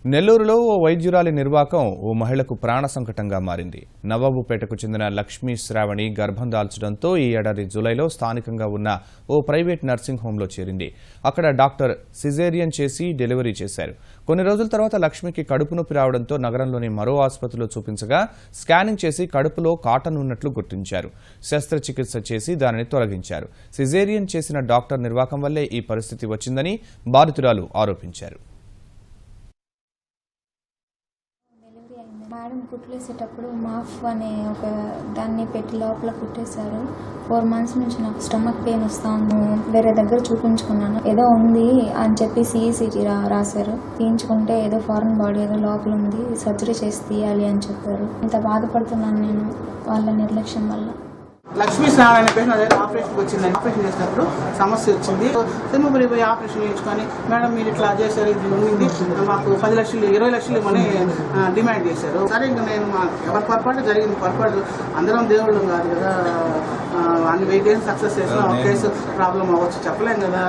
నెల్లూరులో ఓ వైద్యురాలి నిర్వాకం ఓ మహిళకు ప్రాణ సంకటంగా మారింది. నవాబుపేటకు చెందిన లక్ష్మీ శ్రావణి గర్భం దాల్చడంతో ఈ ఏడాది జూలైలో స్థానికంగా ఉన్న ఓ ప్రైవేట్ నర్సింగ్ హోంలో చేరింది. అక్కడ డాక్టర్ సిజేరియన్ చేసి డెలివరీ చేశారు. కొన్ని రోజుల తర్వాత లక్ష్మికి కడుపు నొప్పి రావడంతో నగరంలోని మరో ఆసుపత్రిలో చూపించగా స్కానింగ్ చేసి కడుపులో కాటన్ ఉన్నట్లు గుర్తించారు. శస్త్రచికిత్స చేసి దానిని తొలగించారు. సిజేరియన్ చేసిన డాక్టర్ నిర్వాకం వల్లే ఈ పరిస్థితి వచ్చిందని బాధితురాలు ఆరోపించారు. మేడం కుట్లేసేటప్పుడు మాఫ్ అనే ఒక దాన్ని పెట్టి లోపల కుట్టేశారు. 4 months నుంచి నాకు స్టమక్ పెయిన్ వస్తాను. వేరే దగ్గర చూపించుకున్నాను, ఏదో ఉంది అని చెప్పి CECT రాశారు. తీయించుకుంటే ఏదో ఫారెన్ బాడీ ఏదో లోపల ఉంది, సర్జరీ చేసి తీయాలి అని చెప్పారు. ఇంత బాధపడుతున్నాను నేను వాళ్ళ నిర్లక్ష్యం వల్ల. లక్ష్మీ శ్రావణి అనే పేరు అదే ఆపరేషన్కి వచ్చింది. ఆపరేషన్ చేసినప్పుడు సమస్య వచ్చింది. సింహపురి పోయి ఆపరేషన్ చేయించుకొని మేడం మీరు ఇట్లా చేశారు, ఇది ఉండింది, మాకు 10 లక్షలు 20 లక్షలు మనీ డిమాండ్ చేశారు. సరే ఇంకా నేను ఎవరి పొరపాటు జరిగింది, పొరపాటు అందరం దేవుళ్ళు కాదు కదా, అన్ని వెయిట్ సక్సెస్ చేసిన ఒక కేసు ప్రాబ్లం అవ్వచ్చు, చెప్పలేం కదా.